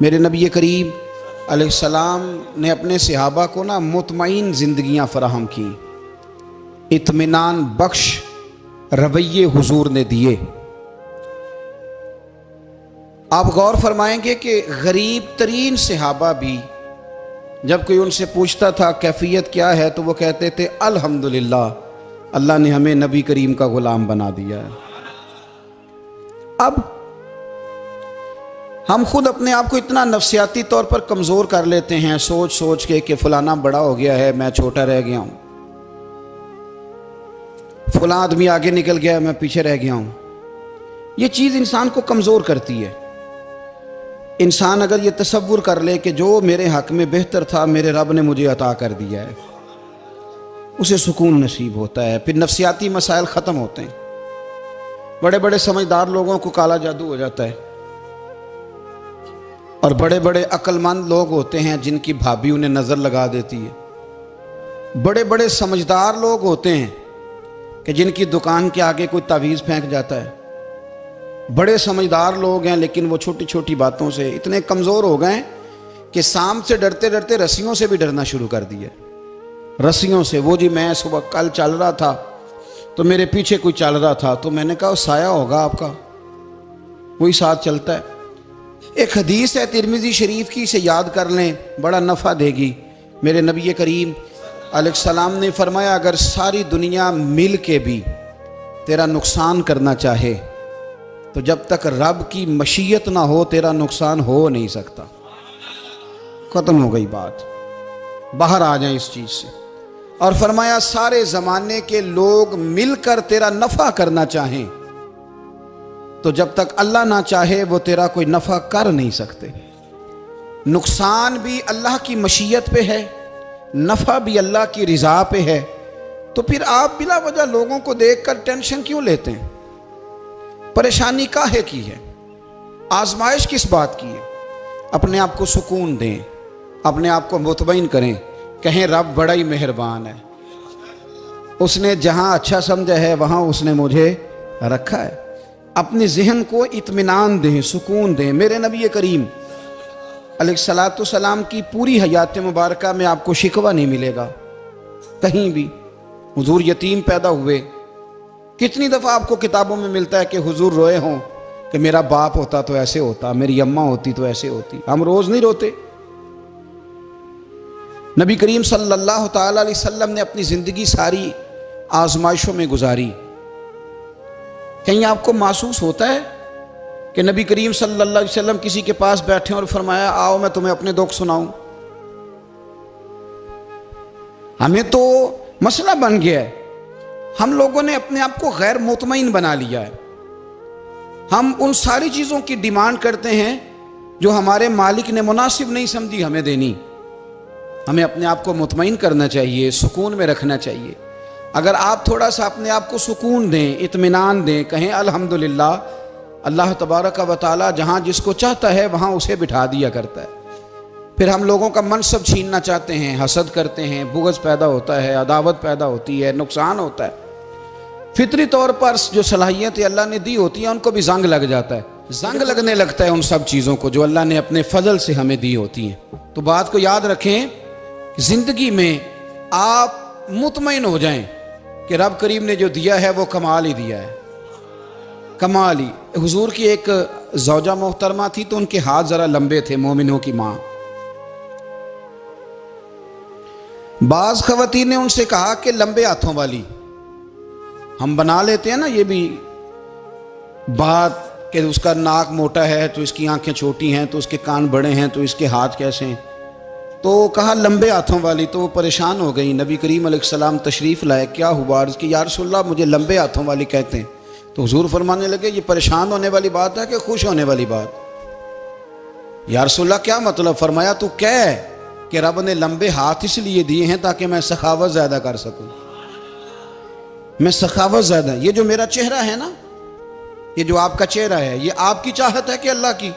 मेरे नबी करीम अलैहिस्सलाम ने अपने सहाबा को ना मुतमईन ज़िंदगियाँ फराहम की, इत्मीनान बख्श रवैये हुजूर ने दिए। आप गौर फरमाएंगे कि गरीब तरीन सहाबा भी जब कोई उनसे पूछता था कैफियत क्या है तो वो कहते थे अल्हम्दुलिल्लाह, अल्लाह ने हमें नबी करीम का गुलाम बना दिया है। अब हम खुद अपने आप को इतना नफ्सियाती तौर पर कमज़ोर कर लेते हैं सोच सोच के कि फलाना बड़ा हो गया है, मैं छोटा रह गया हूँ, फलां आदमी आगे निकल गया है, मैं पीछे रह गया हूँ। ये चीज़ इंसान को कमज़ोर करती है। इंसान अगर ये तसव्वुर कर ले कि जो मेरे हक़ में बेहतर था मेरे रब ने मुझे अता कर दिया है, उसे सुकून नसीब होता है, फिर नफ्सियाती मसाइल ख़त्म होते हैं। बड़े बड़े समझदार लोगों को काला जादू हो जाता है और बड़े बड़े अक्लमंद लोग होते हैं जिनकी भाभी उन्हें नज़र लगा देती है। बड़े बड़े समझदार लोग होते हैं कि जिनकी दुकान के आगे कोई तावीज़ फेंक जाता है। बड़े समझदार लोग हैं लेकिन वो छोटी छोटी बातों से इतने कमज़ोर हो गए कि सांप से डरते डरते रस्सियों से भी डरना शुरू कर दिया। रस्सियों से, वो जी मैं सुबह कल चल रहा था तो मेरे पीछे कोई चल रहा था तो मैंने कहा साया होगा आपका, वही साथ चलता है। एक हदीस है तिरमिज़ी शरीफ की, इसे याद कर लें, बड़ा नफ़ा देगी। मेरे नबी करीम अलैहिस्सलाम ने फरमाया अगर सारी दुनिया मिल के भी तेरा नुकसान करना चाहे तो जब तक रब की मशीयत ना हो तेरा नुकसान हो नहीं सकता। ख़त्म हो गई बात, बाहर आ जाए इस चीज़ से। और फरमाया सारे ज़माने के लोग मिलकर तेरा नफ़ा करना चाहें तो जब तक अल्लाह ना चाहे वो तेरा कोई नफ़ा कर नहीं सकते। नुकसान भी अल्लाह की मशीयत पे है, नफ़ा भी अल्लाह की रज़ा पे है। तो फिर आप बिला वजह लोगों को देखकर टेंशन क्यों लेते हैं? परेशानी काहे की है? आजमाइश किस बात की है? अपने आप को सुकून दें, अपने आप को मुतमईन करें, कहें रब बड़ा ही मेहरबान है, उसने जहाँ अच्छा समझा है वहाँ उसने मुझे रखा है। अपने जहन को इत्मीनान दें, सुकून दें। मेरे नबी करीम अलैहिस्सलाम की पूरी हयात मुबारका में आपको शिकवा नहीं मिलेगा कहीं भी। हुजूर यतीम पैदा हुए, कितनी दफ़ा आपको किताबों में मिलता है कि हुजूर रोए हों कि मेरा बाप होता तो ऐसे होता, मेरी अम्मा होती तो ऐसे होती। हम रोज़ नहीं रोते। नबी करीम सल्लल्लाहु ताला अलैहि वसल्लम ने अपनी ज़िंदगी सारी आजमाइशों में गुजारी। कहीं आपको महसूस होता है कि नबी करीम सल्लल्लाहु अलैहि वसल्लम किसी के पास बैठे और फरमाया आओ मैं तुम्हें अपने दुख सुनाऊं? हमें तो मसला बन गया है, हम लोगों ने अपने आप को गैर मुतमईन बना लिया है। हम उन सारी चीज़ों की डिमांड करते हैं जो हमारे मालिक ने मुनासिब नहीं समझी हमें देनी। हमें अपने आप को मुतमईन करना चाहिए, सुकून में रखना चाहिए। अगर आप थोड़ा सा अपने आप को सुकून दें, इत्मीनान दें, कहें अल्हम्दुलिल्लाह, अल्लाह तबारक व तआला जहाँ जिसको चाहता है वहाँ उसे बिठा दिया करता है। फिर हम लोगों का मनसब छीनना चाहते हैं, हसद करते हैं, बुग़्ज़ पैदा होता है, अदावत पैदा होती है, नुकसान होता है। फितरी तौर पर जो सलाहियतें अल्लाह ने दी होती हैं उनको भी जंग लग जाता है, जंग लगने लगता है उन सब चीज़ों को जो अल्लाह ने अपने फजल से हमें दी होती हैं। तो बात को याद रखें, ज़िंदगी में आप मुतमईन हो जाएं कि रब करीम ने जो दिया है वो कमाल ही दिया है, कमाल ही। हुजूर की एक ज़ौजा मोहतरमा थी तो उनके हाथ ज़रा लंबे थे, मोमिनों की माँ। बाज़ ख़वातीन ने उनसे कहा कि लंबे हाथों वाली, हम बना लेते हैं ना ये भी बात कि उसका नाक मोटा है तो इसकी आंखें छोटी हैं, तो उसके कान बड़े हैं तो इसके हाथ कैसे हैं। तो कहा लंबे हाथों वाली, तो वो परेशान हो गई। नबी करीम अलैहिस्सलाम तशरीफ़ लाए, क्या हुआ? अर्ज़ की या रसूलल्लाह मुझे लंबे हाथों वाली कहते हैं। तो हुजूर फरमाने लगे ये परेशान होने वाली बात है कि खुश होने वाली बात? या रसूलल्लाह क्या मतलब? फरमाया तू कह कि रब ने लंबे हाथ इसलिए दिए हैं ताकि मैं सखावत ज़्यादा कर सकूँ, मैं सखावत ज़्यादा। ये जो मेरा चेहरा है ना, ये जो आपका चेहरा है, ये आपकी चाहत है कि अल्लाह की?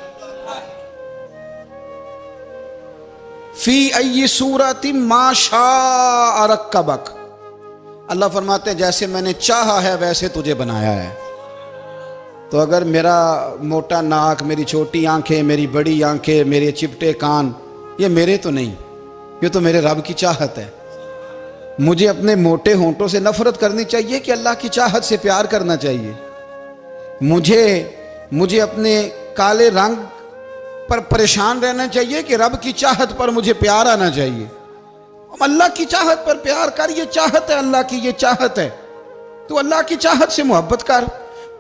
फी अय्यि सूरतिन मा शाअ रक्कबक, अल्लाह फरमाते हैं जैसे मैंने चाहा है वैसे तुझे बनाया है। तो अगर मेरा मोटा नाक, मेरी छोटी आंखें, मेरी बड़ी आंखें, मेरे चिपटे कान, ये मेरे तो नहीं, ये तो मेरे रब की चाहत है। मुझे अपने मोटे होंठों से नफरत करनी चाहिए कि अल्लाह की चाहत से प्यार करना चाहिए? मुझे अपने काले रंग पर परेशान रहना चाहिए कि रब की चाहत पर मुझे प्यार आना चाहिए? अल्लाह की चाहत पर प्यार कर, ये चाहत है अल्लाह की, ये चाहत है। तू अल्लाह की चाहत से मोहब्बत कर।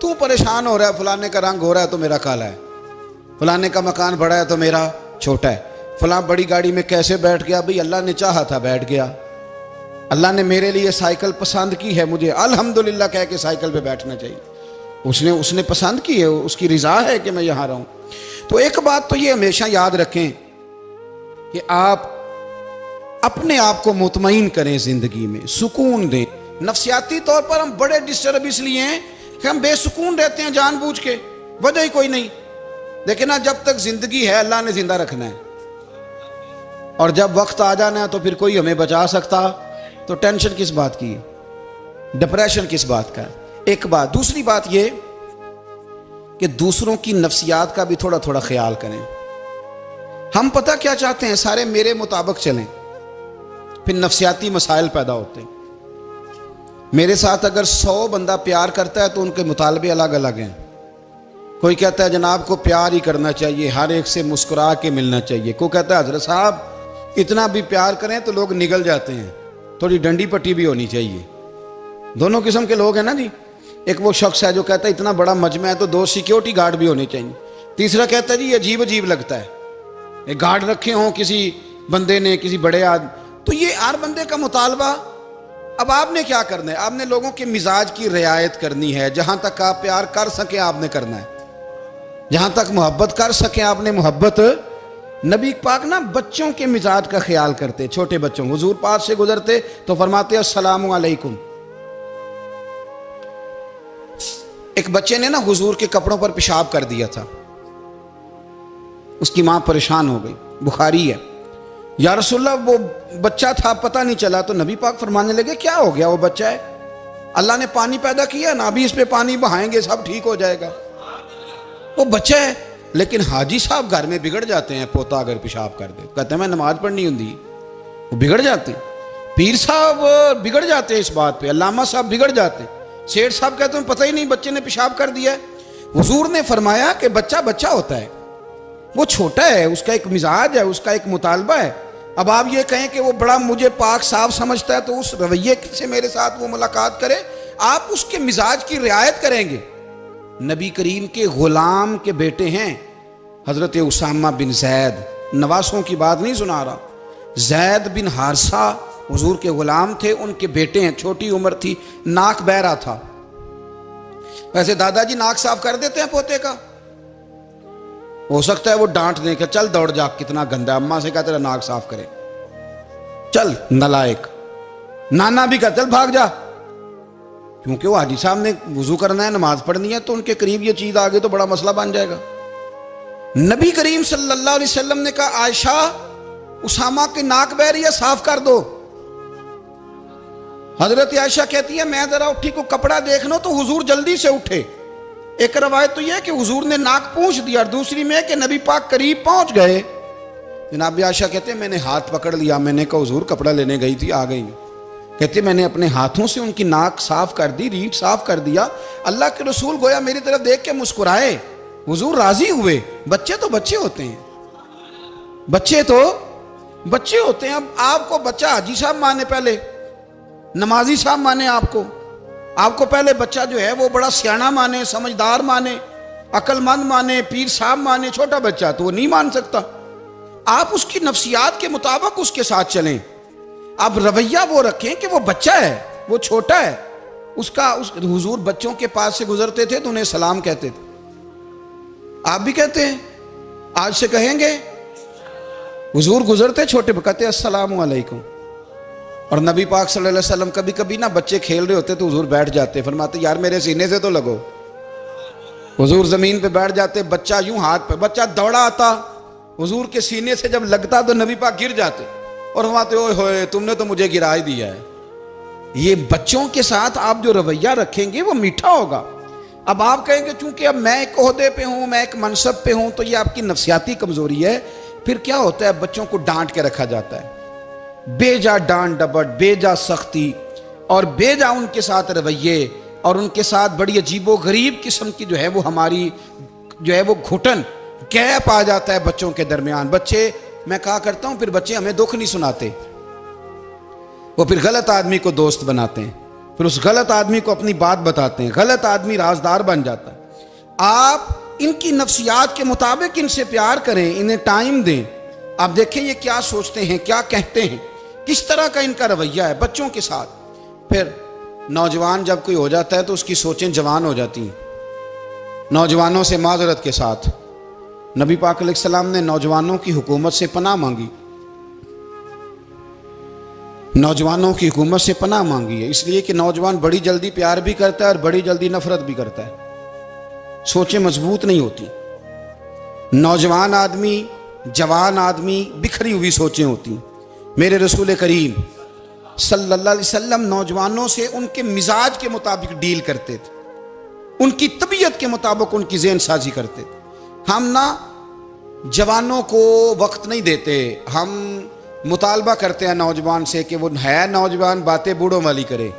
तू परेशान हो रहा है, फलाने का रंग हो रहा है तो मेरा काला है, फलाने का मकान बड़ा है तो मेरा छोटा है, फलां बड़ी गाड़ी में कैसे बैठ गया? भाई अल्लाह ने चाहा था बैठ गया। अल्लाह ने मेरे लिए साइकिल पसंद की है, मुझे अल्हम्दुलिल्लाह कह के साइकिल पे बैठना चाहिए। उसने पसंद की है, उसकी रिजा है कि मैं यहाँ रहूँ। तो एक बात तो ये हमेशा याद रखें कि आप अपने आप को मुतमईन करें, जिंदगी में सुकून दें। नफ्सियाती तौर पर हम बड़े डिस्टर्ब इसलिए हैं कि हम बेसुकून रहते हैं जानबूझ के, वजह ही कोई नहीं। लेकिन ना, जब तक जिंदगी है अल्लाह ने जिंदा रखना है, और जब वक्त आ जाना है तो फिर कोई हमें बचा सकता, तो टेंशन किस बात की, डिप्रेशन किस बात का? एक बात। दूसरी बात ये कि दूसरों की नफ्सियात का भी थोड़ा थोड़ा ख्याल करें। हम पता क्या चाहते हैं, सारे मेरे मुताबिक चलें, फिर नफ्सियाती मसाइल पैदा होते हैं। मेरे साथ अगर 100 बंदा प्यार करता है तो उनके मुतालबे अलग अलग हैं। कोई कहता है जनाब को प्यार ही करना चाहिए, हर एक से मुस्कुरा के मिलना चाहिए। कोई कहता है हजरत साहब इतना भी प्यार करें तो लोग निगल जाते हैं, थोड़ी डंडी पट्टी भी होनी चाहिए। दोनों किस्म के लोग हैं ना जी। एक वो शख्स है जो कहता है इतना बड़ा मजमा है तो 2 सिक्योरिटी गार्ड भी होने चाहिए। तीसरा कहता है जी अजीब अजीब लगता है, एक गार्ड रखे हों किसी बंदे ने, किसी बड़े आदमी। तो ये हर बंदे का मुतालबा। अब आपने क्या करना है? आपने लोगों के मिजाज की रियायत करनी है। जहां तक आप प्यार कर सके आपने करना है, जहां तक मोहब्बत कर सके आपने मोहब्बत। नबी पाक ना बच्चों के मिजाज का ख्याल करते, छोटे बच्चों। हुजूर पास से गुजरते तो फरमाते अस्सलामु अलैकुम। एक बच्चे ने ना हुजूर के कपड़ों पर पेशाब कर दिया था, उसकी मां परेशान हो गई, बुखारी है। या रसूलल्लाह वो बच्चा था, पता नहीं चला। तो नबी पाक फरमाने लगे क्या हो गया, वो बच्चा है, अल्लाह ने पानी पैदा किया ना, अभी इस पे पानी बहाएंगे सब ठीक हो जाएगा। वो बच्चा है। लेकिन हाजी साहब घर में बिगड़ जाते हैं, पोता अगर पेशाब कर दे, कहते हैं मैं नमाज पढ़नी होंगी, वो बिगड़ जाते हैं। पीर साहब बिगड़ जाते हैं इस बात पे, अल्लामा साहब बिगड़ जाते हैं, सेठ साहब कहते हैं पता ही नहीं बच्चे ने पेशाब कर दिया है। हुजूर ने फरमाया कि बच्चा बच्चा होता है, वो छोटा है, उसका एक मिजाज है, उसका एक मुतालबा है। अब आप ये कहें कि वो बड़ा मुझे पाक साफ समझता है तो उस रवैये से मेरे साथ वो मुलाकात करे, आप उसके मिजाज की रियायत करेंगे। नबी करीम के गुलाम के बेटे हैं हजरत उसामा बिन जैद, नवासों की बात नहीं सुना रहा, जैद बिन हारसा हुजूर के गुलाम थे, उनके बेटे हैं। छोटी उम्र थी, नाक बह रहा था। वैसे दादाजी नाक साफ कर देते हैं पोते का, हो सकता है वो डांट दे कि चल दौड़ जा, कितना गंदा, अम्मा से कहा तेरा नाक साफ करे, चल नलायक। नाना भी कहा चल भाग जा, क्योंकि वो हाजी साहब ने वुजू करना है, नमाज पढ़नी है, तो उनके करीब ये चीज आ गई तो बड़ा मसला बन जाएगा। नबी करीम सल्लल्लाहु अलैहि वसल्लम ने कहा आयशा उसामा की नाक बह रही है, साफ कर दो। हजरत आयशा कहती है मैं जरा उठी को कपड़ा देख लो तो हुजूर जल्दी से उठे। एक रवायत तो यह कि हुजूर ने नाक पूंछ दिया, और दूसरी में कि नबी पाक करीब पहुंच गए। जनाब आयशा कहते हैं मैंने हाथ पकड़ लिया, मैंने कहा हुजूर कपड़ा लेने गई थी, आ गई। कहते मैंने अपने हाथों से उनकी नाक साफ कर दी, रीढ़ साफ कर दिया। अल्लाह के रसूल गोया मेरी तरफ देख के मुस्कुराए, हुजूर राजी हुए। बच्चे तो बच्चे होते हैं, बच्चे तो बच्चे होते हैं। अब आपको बच्चा हाजी साहब माने, पहले नमाजी साहब माने, आपको पहले बच्चा जो है वो बड़ा सियाना माने, समझदार माने, अक्लमंद माने, पीर साहब माने। छोटा बच्चा तो वो नहीं मान सकता। आप उसकी नफ्सियात के मुताबिक उसके साथ चलें। आप रवैया वो रखें कि वो बच्चा है, वो छोटा है। हुजूर बच्चों के पास से गुजरते थे तो उन्हें सलाम कहते थे। आप भी कहते हैं, आज से कहेंगे। हुजूर गुजरते छोटे कहते अस्सलामु अलैकुम। और नबी पाक सल्लल्लाहु अलैहि वसल्लम कभी कभी ना बच्चे खेल रहे होते तो हुजूर बैठ जाते, फरमाते यार मेरे सीने से तो लगो। हुजूर जमीन पे बैठ जाते, बच्चा यूं हाथ पे, बच्चा दौड़ा आता, हुजूर के सीने से जब लगता तो नबी पाक गिर जाते और फरमाते ओए होए तुमने तो मुझे गिरा ही दिया है। ये बच्चों के साथ आप जो रवैया रखेंगे वो मीठा होगा। अब आप कहेंगे चूंकि अब मैं एक ओहदे पे हूं, मैं एक मनसब पे हूं, तो ये आपकी नफसियाती कमजोरी है। फिर क्या होता है, बच्चों को डांट के रखा जाता है, बेजा डांट डपट, बेजा सख्ती और बेजा उनके साथ रवैये और उनके साथ बड़ी अजीबो गरीब किस्म की जो है वो हमारी जो है वो घुटन गैप आ जाता है बच्चों के दरमियान। बच्चे, मैं कहा करता हूं, फिर बच्चे हमें दुख नहीं सुनाते, वो फिर गलत आदमी को दोस्त बनाते हैं, फिर उस गलत आदमी को अपनी बात बताते हैं, गलत आदमी राजदार बन जाता है। आप इनकी नफ्सियात के मुताबिक इनसे प्यार करें, इन्हें टाइम दें। आप देखें ये क्या सोचते हैं, क्या कहते हैं, किस तरह का इनका रवैया है बच्चों के साथ। फिर नौजवान जब कोई हो जाता है तो उसकी सोचें जवान हो जाती हैं। नौजवानों से माजरत के साथ नबी पाक अलैहिस्सलाम ने नौजवानों की हुकूमत से पनाह मांगी, नौजवानों की हुकूमत से पनाह मांगी है, इसलिए कि नौजवान बड़ी जल्दी प्यार भी करता है और बड़ी जल्दी नफरत भी करता है। सोचें मजबूत नहीं होती। नौजवान आदमी, जवान आदमी, बिखरी हुई सोचें होती। मेरे रसूल करीम सल्लल्लाहु अलैहि वसल्लम नौजवानों से उनके मिजाज के मुताबिक डील करते थे, उनकी तबीयत के मुताबिक उनकी ज़हन साजी करते थे। हम ना जवानों को वक्त नहीं देते, हम मुतालबा करते हैं नौजवान से कि वो है नौजवान, बातें बूढ़ों वाली करे।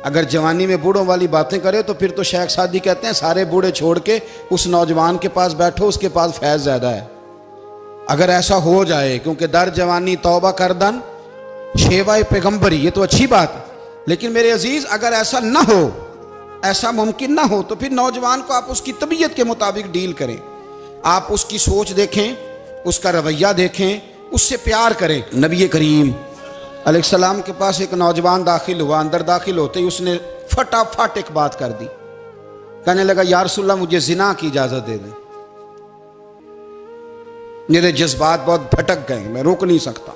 अगर जवानी में बूढ़ों वाली बातें करे तो फिर तो शेख सादी कहते हैं सारे बूढ़े छोड़ के उस नौजवान के पास बैठो, उसके पास फैज़ ज़्यादा है। अगर ऐसा हो जाए, क्योंकि दर जवानी तौबा करदन शेवाए पैगम्बरी, ये तो अच्छी बात है, लेकिन मेरे अजीज़ अगर ऐसा ना हो, ऐसा मुमकिन ना हो, तो फिर नौजवान को आप उसकी तबीयत के मुताबिक डील करें। आप उसकी सोच देखें, उसका रवैया देखें, उससे प्यार करें। नबी करीम अलैहिस्सलाम के पास एक नौजवान दाखिल हुआ, अंदर दाखिल होते ही उसने फटाफट एक बात कर दी, कहने लगा या रसूलल्लाह मुझे जिना की इजाज़त दे दें। मेरे जज्बात बहुत भटक गए, मैं रोक नहीं सकता।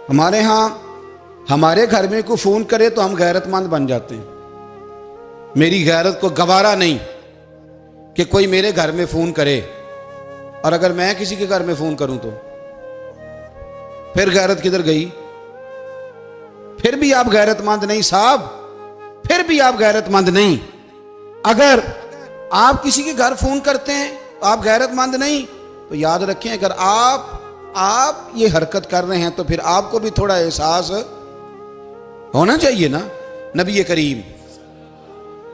हमारे यहाँ हमारे घर में कोई फ़ोन करे तो हम गैरतमंद बन जाते हैं। मेरी गैरत को गवारा नहीं कि कोई मेरे घर में फ़ोन करे, और अगर मैं किसी के घर में फ़ोन करूं तो फिर गैरत किधर गई? फिर भी आप गैरतमंद नहीं साहब, फिर भी आप गैरतमंद नहीं। अगर आप किसी के घर फ़ोन करते हैं आप गैरतमंद नहीं, तो याद रखें अगर आप ये हरकत कर रहे हैं तो फिर आपको भी थोड़ा एहसास होना चाहिए ना। नबी करीम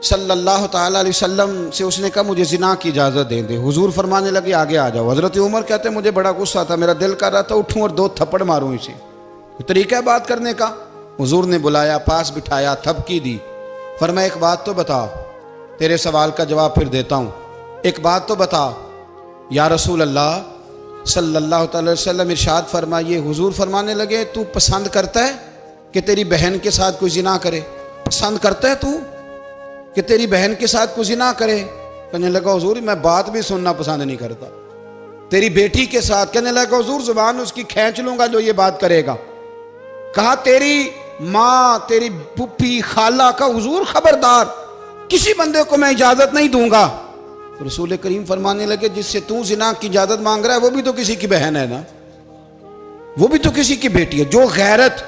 सल्लल्लाहु ताला अलैहि वसल्लम से उसने कहा मुझे जिना की इजाज़त दे दे। हुजूर फरमाने लगे आगे आ जाओ। हज़रत उमर कहते हैं मुझे बड़ा गुस्सा था, मेरा दिल कर रहा था उठूं और 2 थप्पड़ मारूं इसे। तरीका है बात करने का। हुजूर ने बुलाया, पास बिठाया, थपकी दी, फरमाया एक बात तो बता, तेरे सवाल का जवाब फिर देता हूँ, एक बात तो बता। या रसूल अल्लाह सल्लल्लाहु अलैहि वसल्लम इरशाद फरमाइए। हुजूर फरमाने लगे तू पसंद करता है कि तेरी बहन के साथ कोई जिना करे? पसंद करता है तू कि तेरी बहन के साथ कोई जिना करे? कहने लगा हुजूर मैं बात भी सुनना पसंद नहीं करता। तेरी बेटी के साथ? कहने लगा हुजूर जुबान उसकी खींच लूंगा जो ये बात करेगा। कहा तेरी माँ, तेरी पुप्पी, खाला का? हुजूर खबरदार, किसी बंदे को मैं इजाजत नहीं दूंगा। तो रसूल करीम फरमाने लगे जिससे तू जिना की इजाजत मांग रहा है वो भी तो किसी की बहन है ना, वो भी तो किसी की बेटी है। जो गैरत,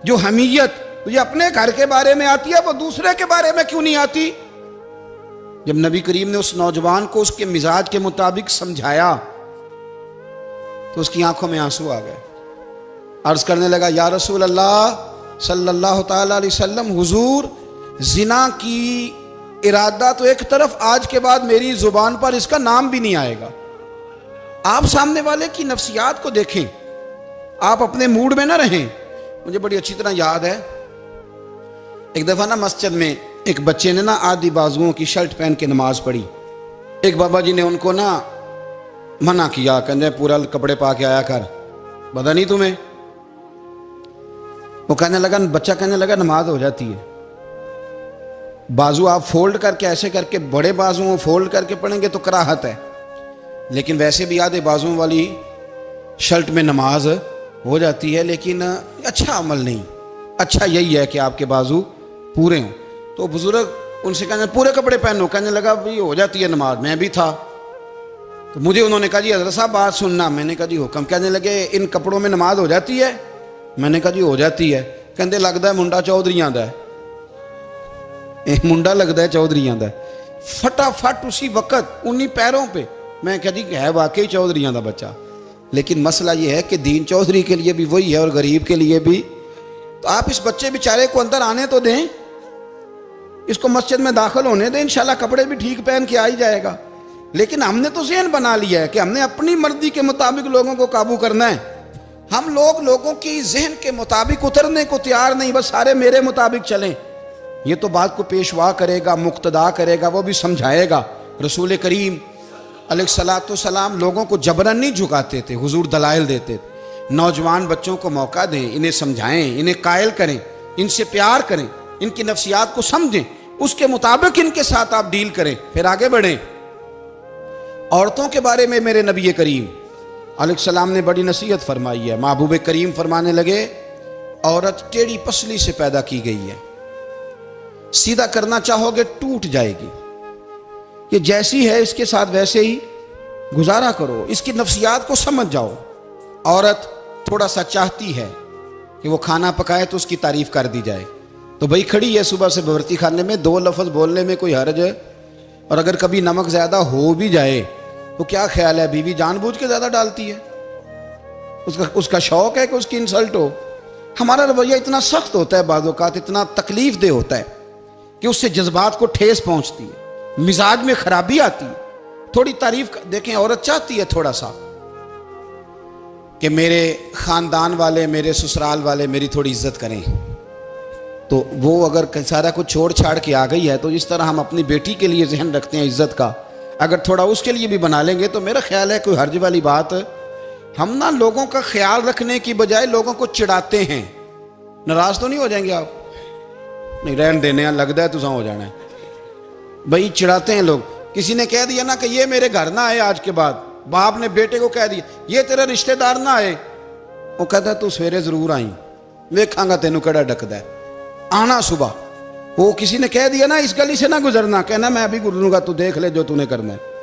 जो हमीयत तुझे अपने घर के बारे में आती है वो दूसरे के बारे में क्यों नहीं आती? जब नबी करीम ने उस नौजवान को उसके मिजाज के मुताबिक समझाया तो उसकी आंखों में आंसू आ गए। अर्ज करने लगा या रसूल अल्लाह सल्लल्लाहु ताला अलैहि वसल्लम, हुजूर जिना की इरादा तो एक तरफ, आज के बाद मेरी जुबान पर इसका नाम भी नहीं आएगा। आप सामने वाले की नफ्सियात को देखें, आप अपने मूड में ना रहें। मुझे बड़ी अच्छी तरह याद है एक दफ़ा ना मस्जिद में एक बच्चे ने ना आधी बाजुओं की शर्ट पहन के नमाज पढ़ी। एक बाबा जी ने उनको ना मना किया, कहते पूरा कपड़े पा के आया कर, पता नहीं तुम्हें? वो कहने लगा, बच्चा कहने लगा नमाज हो जाती है, बाजू आप फोल्ड करके ऐसे करके बड़े बाजुओं फोल्ड करके पढ़ेंगे तो कराहत है, लेकिन वैसे भी आधे बाजुओं वाली शर्ट में नमाज हो जाती है। लेकिन अच्छा अमल नहीं, अच्छा यही है कि आपके बाजू पूरे हों। तो बुजुर्ग उनसे कहने पूरे कपड़े पहनो, कहने लगा भाई हो जाती है नमाज, मैं भी था। तो मुझे उन्होंने कहा जी हज़रत साहब बात सुनना। मैंने कहा जी हुक्म। कहने लगे इन कपड़ों में नमाज हो जाती है? मैंने कहा जी हो जाती है। कहते लगता है मुंडा चौधरी आंदा है। मुंडा लगता है चौधरियां का, फटाफट उसी वक्त उन्हीं पैरों पे। मैं कहती है वाकई चौधरियां का बच्चा। लेकिन मसला ये है कि दीन चौधरी के लिए भी वही है और गरीब के लिए भी। तो आप इस बच्चे बेचारे को अंदर आने तो दें, इसको मस्जिद में दाखिल होने दें, इंशाल्लाह कपड़े भी ठीक पहन के आ ही जाएगा। लेकिन हमने तो ज़हन बना लिया है कि हमने अपनी मर्जी के मुताबिक लोगों को काबू करना है। हम लोग लोगों की जहन के मुताबिक उतरने को तैयार नहीं, बस सारे मेरे मुताबिक चलें। ये तो बात को पेशवा करेगा, मुक्तदा करेगा, वो भी समझाएगा। रसूल करीम अलैहिस्सलाम लोगों को जबरन नहीं झुकाते थे, हुजूर दलाइल देते थे। नौजवान बच्चों को मौका दें, इन्हें समझाएं, इन्हें कायल करें, इनसे प्यार करें, इनकी नफ्सियात को समझें, उसके मुताबिक इनके साथ आप डील करें, फिर आगे बढ़ें। औरतों के बारे में मेरे नबी करीम अलैहिस्सलाम ने बड़ी नसीहत फरमाई है। महबूब करीम फरमाने लगे, औरत टेढ़ी पसली से पैदा की गई है, सीधा करना चाहोगे टूट जाएगी। ये जैसी है इसके साथ वैसे ही गुजारा करो, इसकी नफ्सियात को समझ जाओ। औरत थोड़ा सा चाहती है कि वो खाना पकाए तो उसकी तारीफ कर दी जाए, तो भाई खड़ी है सुबह से बवर्ती खाने में, दो लफ्ज़ बोलने में कोई हर्ज है। और अगर कभी नमक ज़्यादा हो भी जाए तो क्या ख्याल है, बीवी जानबूझ के ज़्यादा डालती है, उसका शौक है कि उसकी इंसल्ट हो। हमारा रवैया इतना सख्त होता है, बाज़ औक़ात इतना तकलीफ दे होता है कि उससे जज्बात को ठेस पहुँचती है, मिजाज में खराबी आती है। थोड़ी तारीफ देखें, औरत चाहती है थोड़ा सा कि मेरे ख़ानदान वाले, मेरे ससुराल वाले मेरी थोड़ी इज्जत करें, तो वो अगर सारा कुछ छोड़ छाड़ के आ गई है, तो जिस तरह हम अपनी बेटी के लिए जहन रखते हैं इज्जत का, अगर थोड़ा उसके लिए भी बना लेंगे तो मेरा ख्याल है कोई हर्ज वाली बात। हम ना लोगों का ख्याल रखने की बजाय लोगों को चिढ़ाते हैं। नाराज तो नहीं हो जाएंगे आप? नहीं, रहन देने लगता है तुझा हो जाना है भाई, चिढ़ाते हैं लोग। किसी ने कह दिया ना कि ये मेरे घर ना आए आज के बाद, बाप ने बेटे को कह दिया ये तेरा रिश्तेदार ना आए, वो कहता तू सवेरे जरूर आई, वेखांगा तेनू कड़ा डकदा है, आना सुबह। वो किसी ने कह दिया ना इस गली से ना गुजरना, कहना मैं अभी गुजरूंगा, तू देख ले जो तूने करना है।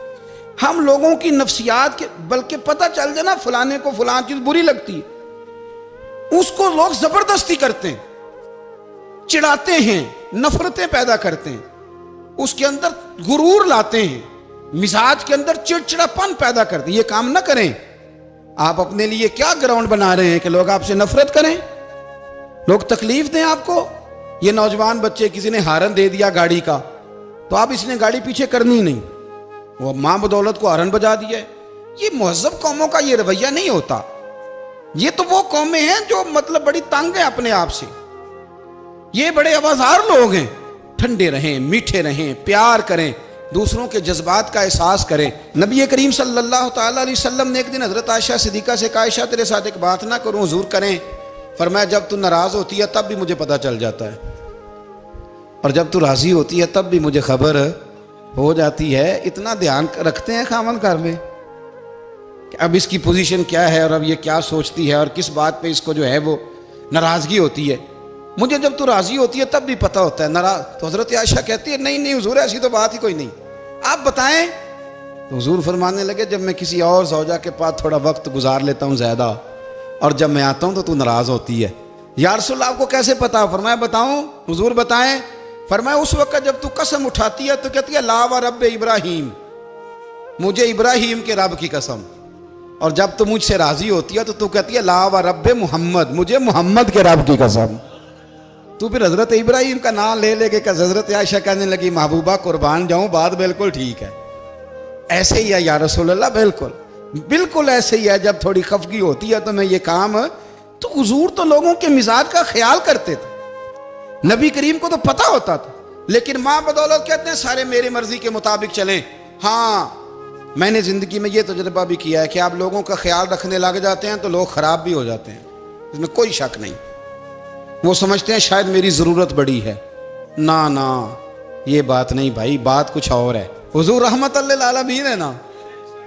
हम लोगों की नफ्सियात के, बल्कि पता चल जाए ना फलाने को फलां चीज बुरी लगती है, उसको लोग जबरदस्ती करते हैं, चिढ़ाते हैं, नफरतें पैदा करते हैं, उसके अंदर गुरूर लाते हैं, मिजाज के अंदर चिड़चिड़ापन पैदा करते हैं। ये काम ना करें। आप अपने लिए क्या ग्राउंड बना रहे हैं कि लोग आपसे नफरत करें, लोग तकलीफ दें आपको। ये नौजवान बच्चे, किसी ने हारन दे दिया गाड़ी का, तो आप इसने गाड़ी पीछे करनी नहीं, वो मां बदौलत को हारन बजा दिया है। ये मुहज़्ज़ब कौमों का ये रवैया नहीं होता। ये तो वो कौमें हैं जो मतलब बड़ी तंग है अपने आप से, ये बड़े आवाज़ार लोग हैं। ठंडे रहें, मीठे रहें, प्यार करें, दूसरों के जज्बात का एहसास करें। नबी करीम सल्लल्लाहु ताला अलैहि वसल्लम ने एक दिन हज़रत आयशा सिद्दीक़ा से कहा, आयशा तेरे साथ एक बात ना करूं, हुजूर करें। फरमाया जब तू नाराज़ होती है तब भी मुझे पता चल जाता है, और जब तू राज़ी होती है तब भी मुझे खबर हो जाती है। इतना ध्यान रखते हैं खामन घर में कि अब इसकी पोजीशन क्या है और अब ये क्या सोचती है और किस बात पे इसको जो है वो नाराज़गी होती है। मुझे जब तू राज़ी होती है तब भी पता होता है नाराज़। तो हज़रत आयशा कहती है नहीं नहीं हुजूर ऐसी तो बात ही कोई नहीं, आप बताएं। तो हुजूर फरमाने लगे जब मैं किसी और ज़ौजा के पास थोड़ा वक्त गुजार लेता हूँ ज़्यादा, और जब मैं आता हूँ तो तू नाराज़ होती है। या रसूल अल्लाह आपको कैसे पता? फरमाया बताऊँ? हुजूर बताएं। फरमाया उस वक्त जब तू कसम उठाती है तो कहती है ला व रब इब्राहीम, मुझे इब्राहीम के रब की कसम। और जब तू मुझसे राज़ी होती है तो तू कहती है ला व रब मोहम्मद, मुझे मोहम्मद के रब की कसम। तू फिर हज़रत इब्राहीम का नाम ले लेके हज़रत आयशा कहने लगी महबूबा कुर्बान जाऊँ, बात बिल्कुल ठीक है, ऐसे ही है या रसूल अल्लाह, बिल्कुल बिल्कुल ऐसे ही है। जब थोड़ी खफगी होती है तो मैं ये काम, तो हुजूर तो लोगों के मिजाज का ख्याल करते थे, नबी करीम को तो पता होता था। लेकिन माँ बदौलत कहते हैं सारे मेरी मर्जी के मुताबिक चलें। हाँ, मैंने ज़िंदगी में ये तजुर्बा भी किया है कि आप लोगों का ख्याल रखने लग जाते हैं तो लोग ख़राब भी हो जाते हैं, इसमें कोई शक नहीं। वो समझते हैं शायद मेरी ज़रूरत बड़ी है, ना ना ये बात नहीं भाई, बात कुछ और है। हुजूर रहमत लिल आलमीन है ना,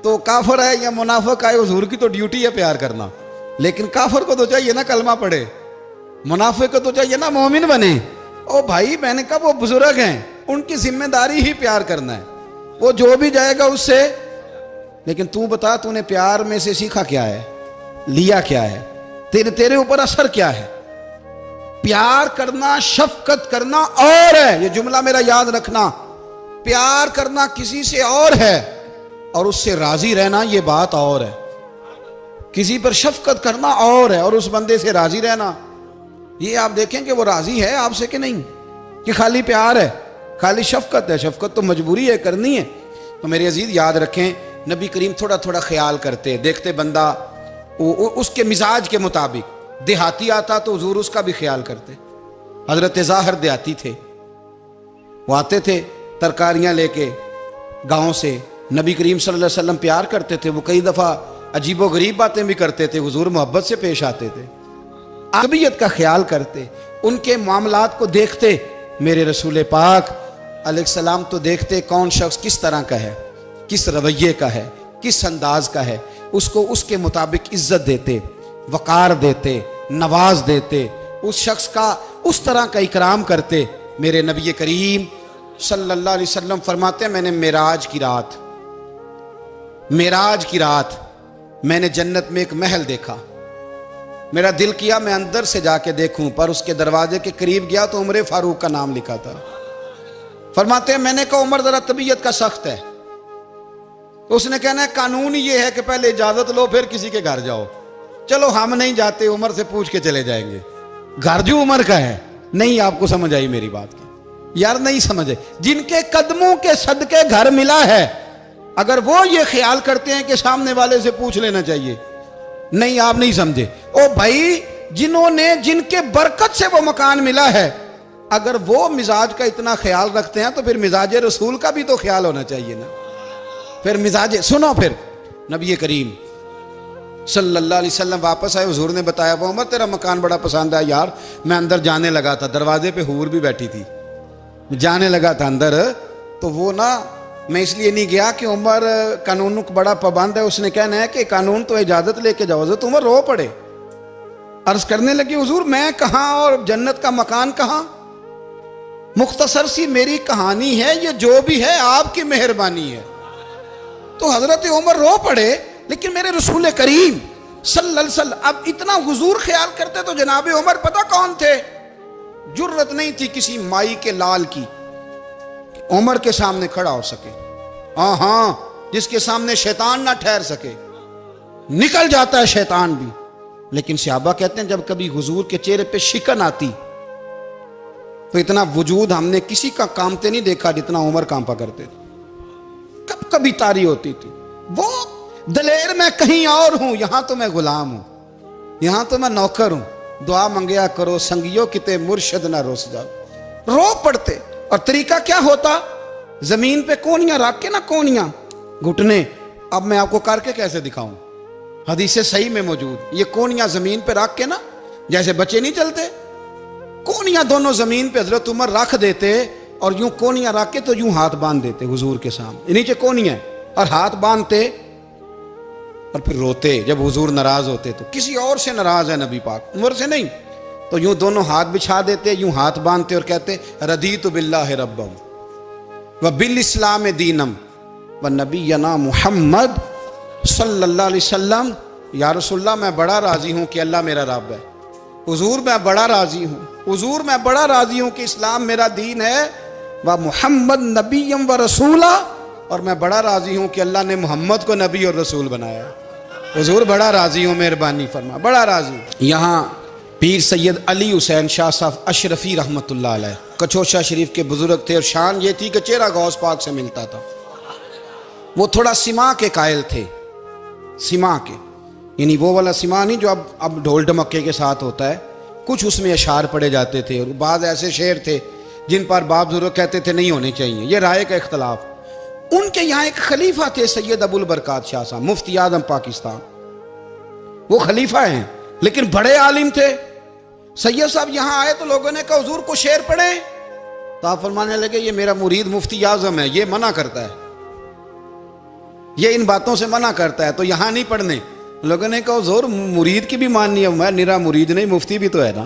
तो काफिर है या मुनाफिक है, हुजूर की तो ड्यूटी है प्यार करना। लेकिन काफिर को तो चाहिए ना कलमा पढ़े, मुनाफिक को तो चाहिए ना मोमिन बने। ओ भाई मैंने कहा वो बुजुर्ग हैं, उनकी जिम्मेदारी ही प्यार करना है, वो जो भी जाएगा उससे। लेकिन तू बता तूने प्यार में से सीखा क्या है, लिया क्या है, तेरे ऊपर असर क्या है? प्यार करना, शफकत करना और है, ये जुमला मेरा याद रखना। प्यार करना किसी से और है और उससे राजी रहना ये बात और है। किसी पर शफकत करना और है और उस बंदे से राजी रहना, ये आप देखें कि वो राजी है आपसे कि नहीं, कि खाली प्यार है, खाली शफकत है। शफकत तो मजबूरी है, करनी है। तो मेरे अजीज याद रखें, नबी करीम थोड़ा थोड़ा ख्याल करते, देखते बंदा उसके मिजाज के मुताबिक, देहाती आता तो हुजूर उसका भी ख्याल करते। हजरत ज़ाहिर देहाती थे, वो आते थे तरकारियां लेके गांव से, नबी करीम सल्लल्लाहु अलैहि वसल्लम प्यार करते थे। वो कई दफ़ा अजीबो गरीब बातें भी करते थे, हुजूर मोहब्बत से पेश आते थे, तबीयत का ख्याल करते, उनके मामलात को देखते। मेरे रसूल पाक अलैहिस्सलाम तो देखते कौन शख्स किस तरह का है, किस रवैये का है, किस अंदाज का है, उसको उसके मुताबिक इज्जत देते, वक़ार देते, नवाज देते, उस शख्स का उस तरह का इकराम करते। मेरे नबी करीम सल्लल्लाहु अलैहि वसल्लम फरमाते हैं, मैंने मेराज की रात मैंने जन्नत में एक महल देखा। मेरा दिल किया मैं अंदर से जाके देखूं, पर उसके दरवाजे के करीब गया तो उमर फारूक का नाम लिखा था। फरमाते हैं मैंने कहा उमर जरा तबीयत का सख्त है, तो उसने कहना है कानून ये है कि पहले इजाजत लो फिर किसी के घर जाओ। चलो हम नहीं जाते, उमर से पूछ के चले जाएंगे, घर जो उमर का है। नहीं, आपको समझ आई मेरी बात की यार, नहीं समझे। जिनके कदमों के सदके घर मिला है, अगर वो ये ख्याल करते हैं कि सामने वाले से पूछ लेना चाहिए, नहीं आप नहीं समझे। ओ भाई, जिनके बरकत से वो मकान मिला है, अगर वो मिजाज का इतना ख्याल रखते हैं तो फिर मिजाज रसूल का भी तो ख्याल होना चाहिए ना। फिर मिजाज सुनो, फिर नबी करीम सल्लल्लाहु अलैहि वसल्लम वापस आए, हुजूर ने बताया वो उमर तेरा मकान बड़ा पसंद आया यार। मैं अंदर जाने लगा था, दरवाजे पे हूर भी बैठी थी, जाने लगा था अंदर, तो वो ना मैं इसलिए नहीं गया कि उमर कानून को बड़ा पाबंद है। उसने कहना है कि कानून तो इजाजत लेके जाओ। तो उमर रो पड़े, अर्ज करने लगे हुजूर मैं कहाँ और जन्नत का मकान कहाँ। मुख्तसर सी मेरी कहानी है, ये जो भी है आपकी मेहरबानी है। तो हजरत उमर रो पड़े। लेकिन मेरे रसूल करीम सल्लल्लाहु अलैहि वसल्लम अब इतना हुजूर ख्याल करते तो जनाब उमर पता कौन थे, जुर्रत नहीं थी किसी माई के लाल की उमर के सामने खड़ा हो सके। हाँ, जिसके सामने शैतान ना ठहर सके, निकल जाता है शैतान भी। लेकिन सहाबा कहते हैं जब कभी हुजूर के चेहरे पे शिकन आती तो इतना वजूद हमने किसी का कामते नहीं देखा जितना उमर कांपा करते थे। कब कभी तारी होती थी, वो दलेर मैं कहीं और हूं, यहां तो मैं गुलाम हूं, यहां तो मैं नौकर हूं। दुआ मंगया करो संगियो किते मुर्शद ना रोस जाओ। रो पड़ते। और तरीका क्या होता, जमीन पे कोनियां रख के ना, कोनियां घुटने, अब मैं आपको करके कैसे दिखाऊं, हदीस सही में मौजूद, ये कोनियां जमीन पे रख के ना, जैसे बच्चे नहीं चलते, कोनियां दोनों जमीन पे हजरत उमर रख देते और यूं कोनियां रख के तो यूं हाथ बांध देते हुजूर के सामने, नीचे कोनियां और हाथ बांधते और फिर रोते। जब हुजूर नाराज होते तो किसी और से नाराज है नबी पाक, उमर से नहीं, तो यूं दोनों हाथ बिछा देते, यूं हाथ बांधते और कहते रदीतु बिल्लाहि रब्बम व बिल इस्लाम दीनम व नबीना मुहम्मद सल्लल्लाहु अलैहि वसल्लम। या रसूलल्लाह मैं बड़ा राजी हूं कि अल्लाह मेरा रब है। हुजूर मैं बड़ा राजी हूं, हुजूर मैं बड़ा राजी हूं कि इस्लाम मेरा दीन है। व मुहम्मद नबीयम व रसूला, और मैं बड़ा राजी हूं कि अल्लाह ने मोहम्मद को नबी और रसूल बनाया। हुजूर बड़ा राजी हूं, मेहरबानी फरमा, बड़ा राजी। यहाँ पीर सैयद अली हुसैन शाह साहब अशरफी रहमतुल्लाह अलैह कचौशा शरीफ के बुजुर्ग थे और शान ये थी कि चेहरा गौस पाक से मिलता था। वो थोड़ा सिमा के कायल थे, सिमा के, यानी वो वाला सिमा नहीं जो अब ढोल ढमक्के के साथ होता है, कुछ उसमें अशार पड़े जाते थे और बाद ऐसे शेर थे जिन पर बाप बुजुर्ग कहते थे नहीं होने चाहिए, ये राय का इख्तलाफ। उनके यहाँ एक खलीफा थे सैयद अबुल बरकात शाह साहब, मुफ्ती आजम पाकिस्तान, वो खलीफा हैं लेकिन बड़े आलिम थे। सैयद साहब यहाँ आए तो लोगों ने कहा हुजूर को शेर पढ़े, तो आप फरमाने लगे ये मेरा मुरीद मुफ्ती आजम है, ये मना करता है, ये इन बातों से मना करता है, तो यहाँ नहीं पढ़ने। लोगों ने कहा हुजूर मुरीद की भी माननी है, मैं निरा मुरीद नहीं, मुफ्ती भी तो है ना,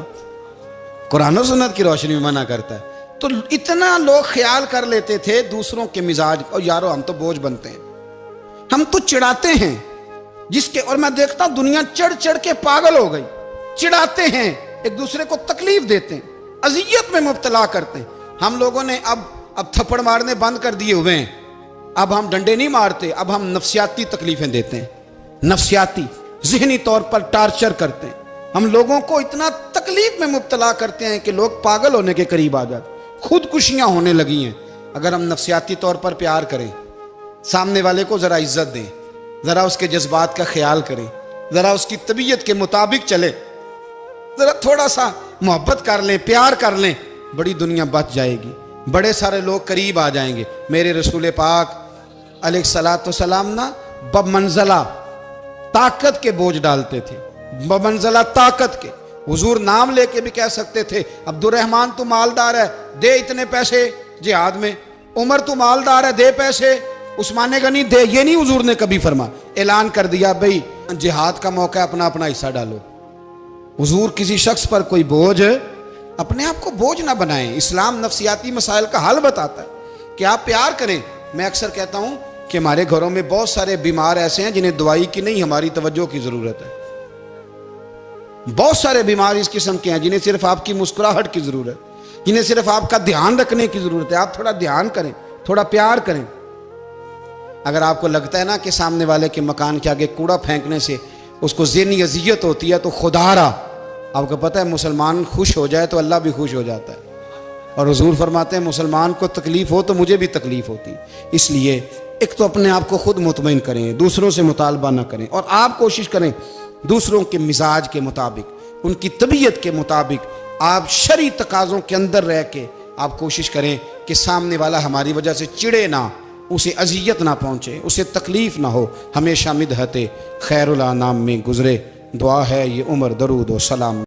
कुरान और सुन्नत की रोशनी में मना करता है। तो इतना लोग ख्याल कर लेते थे दूसरों के मिजाज, और यारो हम तो बोझ बनते हैं, हम तो चिढ़ाते हैं जिसके, और मैं देखता हूं दुनिया चढ़ चढ़ के पागल हो गई, चिढ़ाते हैं एक दूसरे को तकलीफ देते हैं, अजियत में मुब्तला करते हैं। हम लोगों ने अब थप्पड़ मारने बंद कर दिए हुए हैं। अब हम डंडे नहीं मारते, अब हम नफ्सियाती तकलीफें देते हैं, नफ्सियाती ज़हनी तौर पर टार्चर करते हैं। हम लोगों को इतना तकलीफ में मुब्तला करते हैं कि लोग पागल होने के करीब आ जाते, खुदकुशियां होने लगी हैं। अगर हम नफ्सियाती तौर पर प्यार करें, सामने वाले को ज़रा इज्जत दें, ज़रा उसके जज्बात का ख्याल करें, ज़रा उसकी तबीयत के मुताबिक चले, ज़रा थोड़ा सा मोहब्बत कर लें, प्यार कर लें, बड़ी दुनिया बच जाएगी, बड़े सारे लोग करीब आ जाएंगे। मेरे रसूल पाक अलैहिस्सलाम ना बमंज़ला ताकत के बोझ डालते थे, बमंज़ला ताकत के। हुजूर नाम लेके भी कह सकते थे, अब्दुर्रहमान तू मालदार है, दे इतने पैसे जिहाद में। उमर तू मालदार है, दे पैसे। उस्मान गनी दे, ये नहीं हुजूर ने कभी फरमा। ऐलान कर दिया भाई जिहाद का मौका, अपना अपना हिस्सा डालो। हुजूर किसी शख्स पर कोई बोझ, अपने आप को बोझ ना बनाएं। इस्लाम नफ्सियाती मसाइल का हल बताता है कि आप प्यार करें। मैं अक्सर कहता हूं कि हमारे घरों में बहुत सारे बीमार ऐसे हैं जिन्हें दवाई की नहीं, हमारी तवज्जो की जरूरत है। बहुत सारे बीमार इस किस्म के हैं जिन्हें सिर्फ आपकी मुस्कुराहट की जरूरत, जिन्हें सिर्फ आपका ध्यान रखने की जरूरत है। आप थोड़ा ध्यान करें, थोड़ा प्यार करें। अगर आपको लगता है ना कि सामने वाले के मकान के आगे कूड़ा फेंकने से उसको ज़हनी अजियत होती है, तो खुदारा, आपको पता है मुसलमान खुश हो जाए तो अल्लाह भी खुश हो जाता है। और हुजूर फरमाते हैं मुसलमान को तकलीफ हो तो मुझे भी तकलीफ होती। इसलिए एक तो अपने आप को खुद मुतमईन करें, दूसरों से मुतालबा ना करें, और आप कोशिश करें दूसरों के मिजाज के मुताबिक, उनकी तबीयत के मुताबिक, आप शरई तकाज़ों के अंदर रह के आप कोशिश करें कि सामने वाला हमारी वजह से चिड़े ना, उसे अजियत ना पहुँचे, उसे तकलीफ ना हो। हमेशा मिदहते खैरुल अनाम में गुजरे। दुआ है ये उम्र दरूद व सलाम।